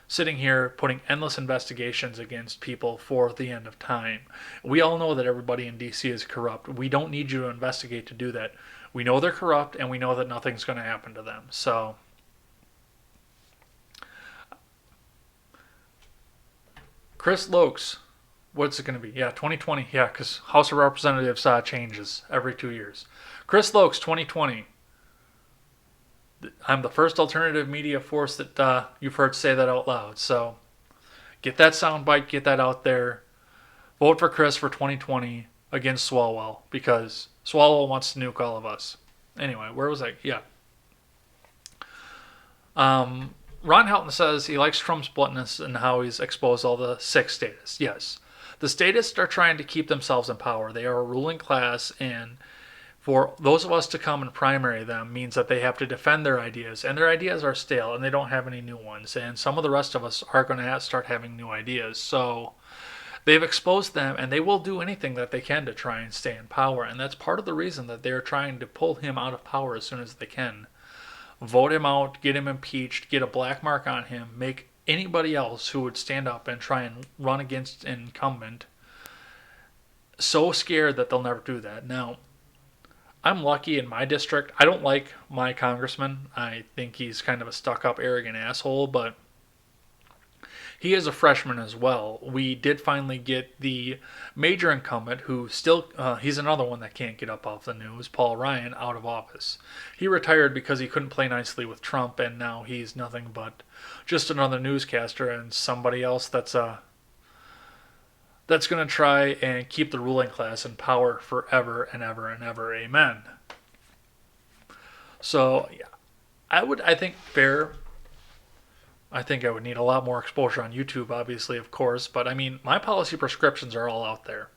S1: sitting here putting endless investigations against people for the end of time. We all know that everybody in D.C. is corrupt. We don't need you to investigate to do that. We know they're corrupt, and we know that nothing's going to happen to them. So, Chris Lokes, what's it going to be? Yeah, 2020. Yeah, because House of Representatives changes every 2 years. Chris Lokes, 2020. I'm the first alternative media force that you've heard say that out loud. So get that soundbite, get that out there. Vote for Chris for 2020 against Swalwell because Swalwell wants to nuke all of us. Anyway, where was I? Yeah. Ron Helton says he likes Trump's bluntness and how he's exposed all the six statists. Yes. The statists are trying to keep themselves in power. They are a ruling class, and for those of us to come and primary them means that they have to defend their ideas, and their ideas are stale, and they don't have any new ones, and some of the rest of us are going to start having new ideas. So they've exposed them, and they will do anything that they can to try and stay in power, and that's part of the reason that they're trying to pull him out of power as soon as they can. Vote him out, get him impeached, get a black mark on him, make anybody else who would stand up and try and run against an incumbent so scared that they'll never do that. Now, I'm lucky in my district. I don't like my congressman. I think he's kind of a stuck-up, arrogant asshole, but he is a freshman as well. We did finally get the major incumbent who still, he's another one that can't get up off the news, Paul Ryan, out of office. He retired because he couldn't play nicely with Trump, and now he's nothing but just another newscaster and somebody else that's going to try and keep the ruling class in power forever and ever and ever. Amen. So, yeah, I think I would need a lot more exposure on YouTube, obviously, of course. But, I mean, my policy prescriptions are all out there.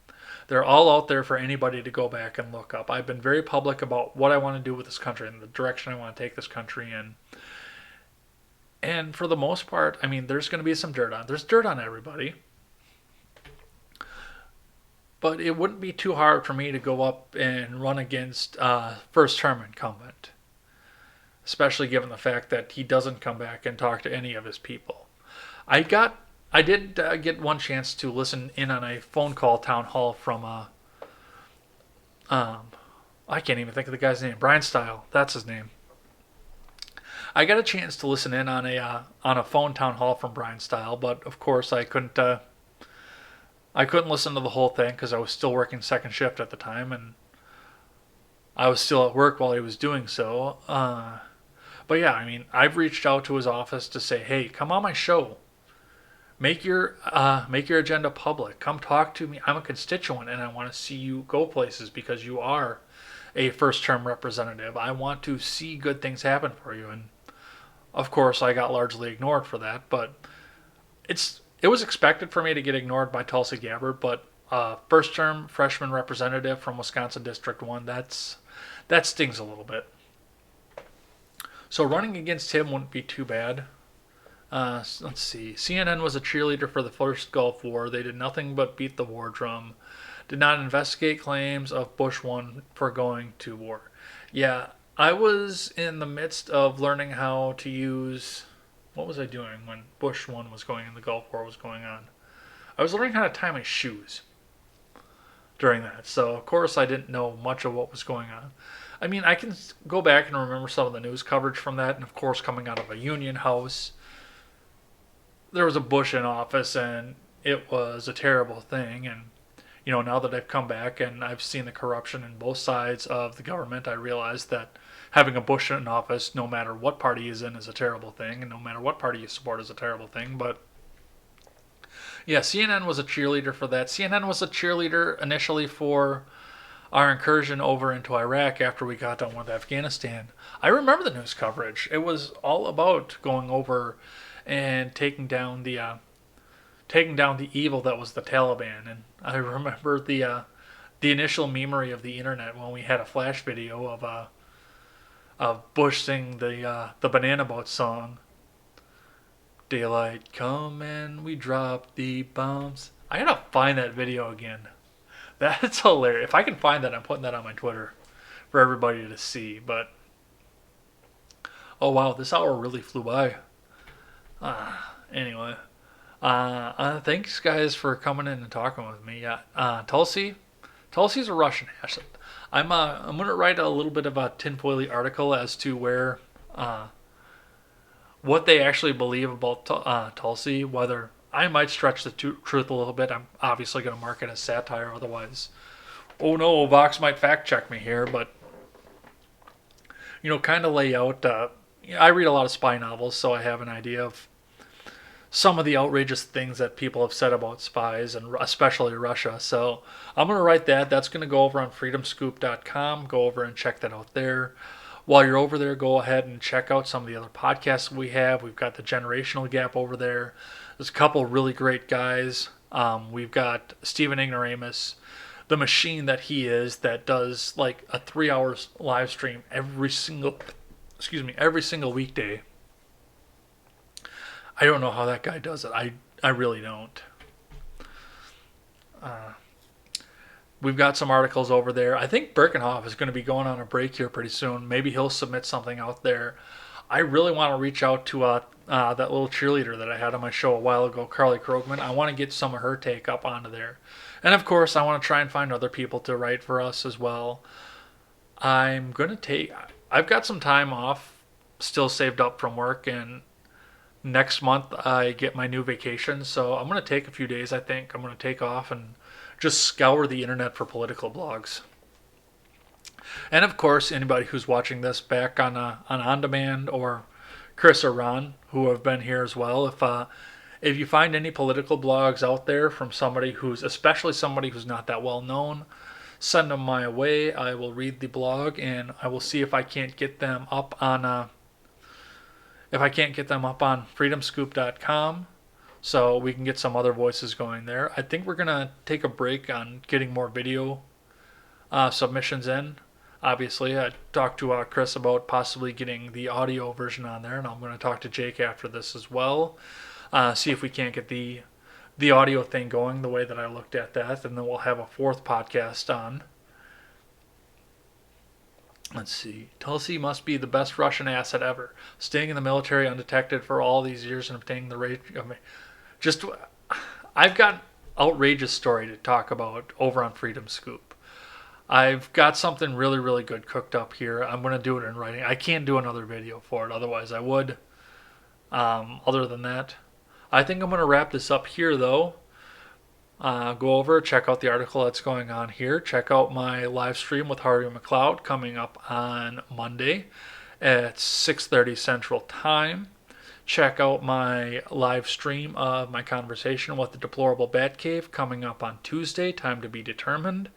S1: They're all out there for anybody to go back and look up. I've been very public about what I want to do with this country and the direction I want to take this country in. And for the most part, I mean, there's going to be some dirt on. There's dirt on everybody. But it wouldn't be too hard for me to go up and run against first-term incumbent. especially given the fact that he doesn't come back and talk to any of his people. I did get one chance to listen in on a phone call town hall from um, I can't even think of the guy's name. Brian Style, that's his name. I got a chance to listen in on a phone town hall from Brian Style, but of course I couldn't listen to the whole thing because I was still working second shift at the time, and I was still at work while he was doing so. But yeah, I mean, I've reached out to his office to say, hey, come on my show. Make your agenda public. Come talk to me. I'm a constituent, and I want to see you go places because you are a first term representative. I want to see good things happen for you. And of course, I got largely ignored for that, but it was expected for me to get ignored by Tulsi Gabbard, but first term freshman representative from Wisconsin District 1, that stings a little bit. So running against him wouldn't be too bad. Let's see. CNN was a cheerleader for the first Gulf War. They did nothing but beat the war drum. Did not investigate claims of Bush 1 for going to war. Yeah, I was in the midst of learning how to use. What was I doing when Bush 1 was going and the Gulf War was going on? I was learning how to tie my shoes during that. So, of course, I didn't know much of what was going on. I mean, I can go back and remember some of the news coverage from that, and of course, coming out of a Union House, there was a Bush in office, and it was a terrible thing. And now that I've come back and I've seen the corruption in both sides of the government, I realize that having a Bush in office, no matter what party he's in, is a terrible thing, and no matter what party you support is a terrible thing. But yeah, CNN was a cheerleader for that. CNN was a cheerleader initially for our incursion over into Iraq after we got done with Afghanistan. I remember the news coverage. It was all about going over and taking down the evil that was the Taliban. And I remember the initial memory of the internet when we had a flash video of Bush singing the Banana Boat song. Daylight come and we drop the bombs. I gotta find that video again. That's hilarious. If I can find that, I'm putting that on my Twitter for everybody to see. But oh wow, this hour really flew by. Anyway, thanks guys for coming in and talking with me. Yeah, Tulsi's a Russian asset. I'm gonna write a little bit of a tinfoily article as to where what they actually believe about Tulsi. Whether I might stretch the truth a little bit. I'm obviously gonna mark it as satire. Otherwise, oh no, Vox might fact check me here. But kind of lay out. I read a lot of spy novels, so I have an idea of some of the outrageous things that people have said about spies, and especially Russia. So I'm going to write that. That's going to go over on freedomscoop.com. Go over and check that out there. While you're over there, go ahead and check out some of the other podcasts we have. We've got the Generational Gap over there. There's a couple really great guys. We've got Stephen Ignoramus, the machine that he is, that does like a 3 hours live stream every single weekday. I don't know how that guy does it. I really don't. We've got some articles over there. I think Birkenhoff is going to be going on a break here pretty soon. Maybe he'll submit something out there. I really want to reach out to that little cheerleader that I had on my show a while ago, Carly Krogman. I want to get some of her take up onto there. And of course, I want to try and find other people to write for us as well. I've got some time off still saved up from work, and next month I get my new vacation, so I'm going to take a few days. I think I'm going to take off and just scour the internet for political blogs. And of course, anybody who's watching this back on demand, or Chris or Ron, who have been here as well, if you find any political blogs out there from especially somebody who's not that well known, send them my way. I will read the blog, and I will see if I can't get them up on freedomscoop.com, so we can get some other voices going there. I think we're going to take a break on getting more video submissions in. Obviously, I talked to Chris about possibly getting the audio version on there, and I'm going to talk to Jake after this as well. See if we can't get the audio thing going the way that I looked at that, and then we'll have a fourth podcast on. Let's see. Tulsi must be the best Russian asset ever, staying in the military undetected for all these years and obtaining the rate. I mean, just, I've got outrageous story to talk about over on Freedom Scoop. I've got something really, really good cooked up here. I'm going to do it in writing. I can't do another video for it, otherwise I would. Other than that, I think I'm going to wrap this up here, though. Go over, check out the article that's going on here. Check out my live stream with Harvey McLeod coming up on Monday at 6:30 Central Time. Check out my live stream of my conversation with the Deplorable Batcave coming up on Tuesday, time to be determined.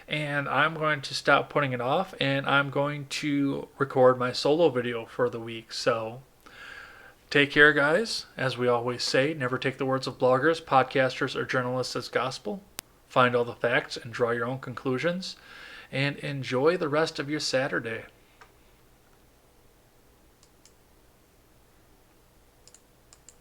S1: And I'm going to stop putting it off, and I'm going to record my solo video for the week. So take care, guys. As we always say, never take the words of bloggers, podcasters, or journalists as gospel. Find all the facts and draw your own conclusions. And enjoy the rest of your Saturday.